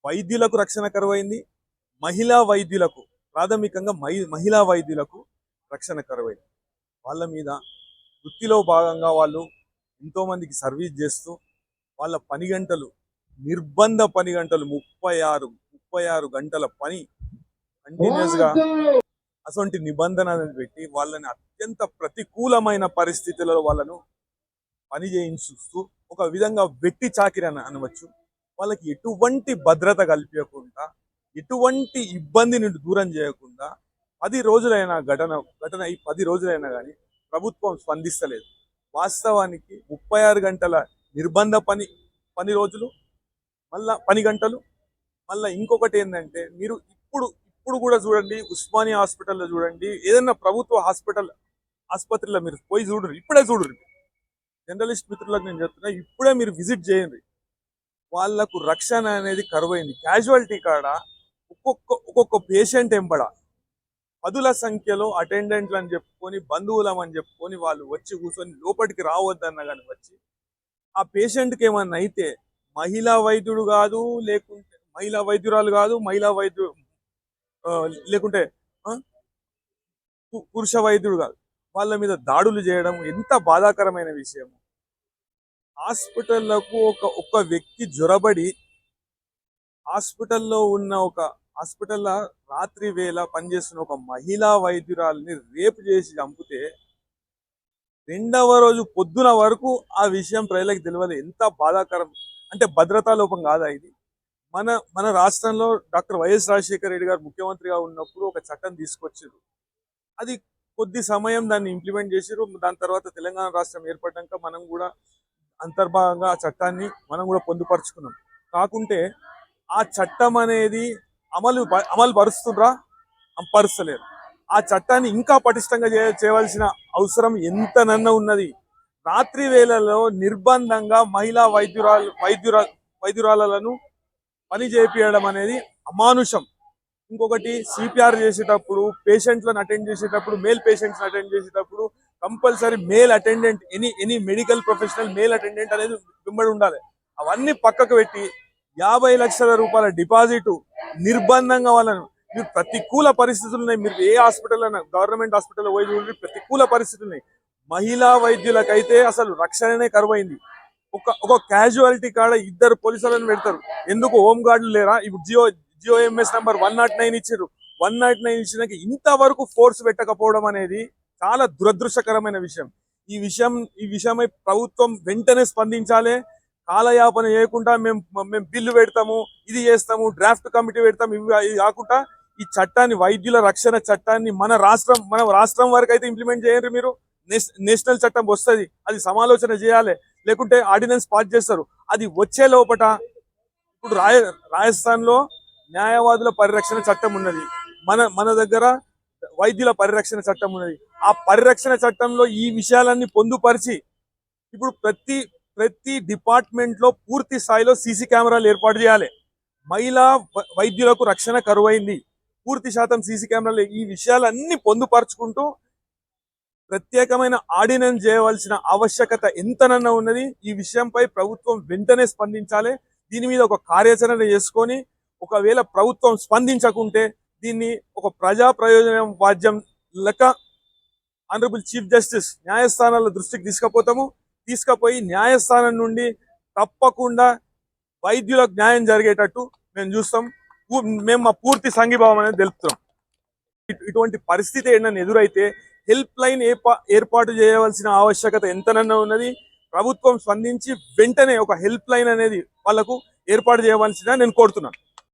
వైద్యులకు రక్షణ కరువైంది. మహిళా వైద్యులకు ప్రాథమికంగా మహిళా వైద్యులకు రక్షణ కరువైంది. వాళ్ళ మీద వృత్తిలో భాగంగా వాళ్ళు ఎంతోమందికి సర్వీస్ చేస్తూ వాళ్ళ పని గంటలు నిర్బంధ పని గంటలు 36 గంటల పని కంటిన్యూస్గా అటువంటి నిబంధనలను పెట్టి వాళ్ళని అత్యంత ప్రతికూలమైన పరిస్థితులలో వాళ్ళను పని చేయించుస్తూ ఒక విధంగా వెట్టి చాకిరి అనవచ్చు. వాళ్ళకి ఎటువంటి భద్రత కల్పించకుండా, ఎటువంటి ఇబ్బందిని దూరం చేయకుండా 10 రోజులైన ఘటన ఈ 10 రోజులైనా కానీ ప్రభుత్వం స్పందిస్తలేదు. వాస్తవానికి 36 గంటల నిర్బంధ పని రోజులు, మళ్ళా పని గంటలు, మళ్ళీ ఇంకొకటి ఏంటంటే మీరు ఇప్పుడు కూడా చూడండి, ఉస్మానియా హాస్పిటల్లో చూడండి, ఏదైనా ప్రభుత్వ ఆసుపత్రిలో మీరు పోయి చూడరు, ఇప్పుడే చూడరు. జర్నలిస్ట్ మిత్రులకు నేను చెప్తున్నా, ఇప్పుడే మీరు విజిట్ చేయండి. వాళ్లకు రక్షణ అనేది కరువైంది. క్యాజువాలిటీ కాడ ఒక్కొక్క పేషెంట్ ఎంబడ 10ల సంఖ్యలో అటెండెంట్లు అని చెప్పుకొని, బంధువులం అని చెప్పుకొని వాళ్ళు వచ్చి కూర్చొని లోపలికి రావద్దన్న కానీ వచ్చి ఆ పేషెంట్కి ఏమన్నా అయితే మహిళా వైద్యుడు కాదు, లేకుంటే మహిళా వైద్యురాలు కాదు, లేకుంటే పురుష వైద్యుడు కాదు, వాళ్ళ మీద దాడులు చేయడం ఎంత బాధాకరమైన విషయం. హాస్పిటళ్లకు ఒక వ్యక్తి జ్వరబడి హాస్పిటల్లో ఉన్న హాస్పిటల్లో రాత్రి వేళ పనిచేస్తున్న ఒక మహిళా వైద్యురాలని రేపు చేసి చంపితే 2వ రోజు పొద్దున వరకు ఆ విషయం ప్రజలకు తెలియదు. ఎంత బాధాకరం అంటే భద్రతా లోపం కాదా ఇది? మన రాష్ట్రంలో డాక్టర్ వైఎస్ రాజశేఖర రెడ్డి గారు ముఖ్యమంత్రిగా ఉన్నప్పుడు ఒక చట్టం తీసుకొచ్చారు. అది కొద్ది సమయం దాన్ని ఇంప్లిమెంట్ చేసారు. దాని తర్వాత తెలంగాణ రాష్ట్రం ఏర్పడ్డాక మనం కూడా అంతర్భాగంగా ఆ చట్టాన్ని మనం కూడా పొందుపరుచుకున్నాం. కాకుంటే ఆ చట్టం అనేది అమలు పరుస్తుండ్రా? పరుస్తలేరు. ఆ చట్టాన్ని ఇంకా పటిష్టంగా చేయవలసిన అవసరం ఎంతనన్నా ఉన్నది. రాత్రి వేళల్లో నిర్బంధంగా మహిళా వైద్యురాలను పని చేపియడం అనేది అమానుషం. ఇంకొకటి, సిపిఆర్ చేసేటప్పుడు, పేషెంట్లను అటెండ్ చేసేటప్పుడు, మేల్ పేషెంట్స్ అటెండ్ చేసేటప్పుడు compulsory male attendant, any medical professional male attendant అనేది వెంబడి ఉండాలి. అవన్నీ పక్కకు పెట్టి 50 లక్షల రూపాయల డిపాజిట్ నిర్బంధంగా వాళ్ళను, మీరు ప్రతికూల పరిస్థితులు ఉన్నాయి. మీరు ఏ హాస్పిటల్ అయినా, గవర్నమెంట్ హాస్పిటల్లో పోయి చూడండి, ప్రతికూల పరిస్థితులు ఉన్నాయి. మహిళా వైద్యులకైతే అసలు రక్షణనే కరువైంది. ఒక క్యాజువాలిటీ కాడ 2 పోలీసులను పెడతారు. ఎందుకు హోమ్ గార్డులు లేరా? ఇప్పుడు జియోఎంఎస్ నంబర్ 109 ఇచ్చారు. 109 ఇచ్చినాక ఇంతవరకు ఫోర్స్ పెట్టకపోవడం అనేది చాలా దురదృష్టకరమైన విషయం. ఈ విషయమై ప్రభుత్వం వెంటనే స్పందించాలి. కాలయాపన చేయకుండా మేము బిల్లు పెడతాము, ఇది చేస్తాము, డ్రాఫ్ట్ కమిటీ పెడతాము, ఇవి కాకుండా ఈ చట్టాన్ని, వైద్యుల రక్షణ చట్టాన్ని మన రాష్ట్రం వరకు అయితే ఇంప్లిమెంట్ చేయండి. మీరు నేషనల్ చట్టం వస్తుంది, అది సమాలోచన చేయాలి. లేకుంటే ఆర్డినెన్స్ పాస్ చేస్తారు. అది వచ్చే లోపట ఇప్పుడు రాజస్థాన్ లో న్యాయవాదుల పరిరక్షణ చట్టం ఉన్నది, మన దగ్గర వైద్యుల పరిరక్షణ చట్టం ఉన్నది. ఆ పరిరక్షణ చట్టంలో ఈ విషయాలన్నీ పొందుపరిచి ఇప్పుడు ప్రతి డిపార్ట్మెంట్ లో పూర్తి స్థాయిలో సీసీ కెమెరాలు ఏర్పాటు చేయాలి. మహిళా వైద్యులకు రక్షణ కరువైంది, పూర్తి శాతం సీసీ కెమెరాలు, ఈ విషయాలన్నీ పొందుపరుచుకుంటూ ప్రత్యేకమైన ఆర్డినెన్స్ చేయవలసిన ఆవశ్యకత ఎంతనన్నా ఉన్నది. ఈ విషయంపై ప్రభుత్వం వెంటనే స్పందించాలి. దీని మీద ఒక కార్యాచరణ చేసుకొని, ఒకవేళ ప్రభుత్వం స్పందించకుంటే దీన్ని ఒక ప్రజా ప్రయోజనం వాద్యం లెక్క ఆనరబుల్ చీఫ్ జస్టిస్ న్యాయస్థానాల దృష్టికి తీసుకుపోయి న్యాయస్థానం నుండి తప్పకుండా వైద్యులకు న్యాయం జరిగేటట్టు మేము చూస్తాం. మేము మా పూర్తి సంఘీభావం అనేది తెలుపుతున్నాం. ఇటువంటి పరిస్థితి ఏంటని ఎదురైతే హెల్ప్ లైన్ ఏర్పాటు చేయవలసిన ఆవశ్యకత ఎంతనన్నా ఉన్నది. ప్రభుత్వం స్పందించి వెంటనే ఒక హెల్ప్ లైన్ అనేది వాళ్లకు ఏర్పాటు చేయవలసిందిగా నేను కోరుతున్నాను.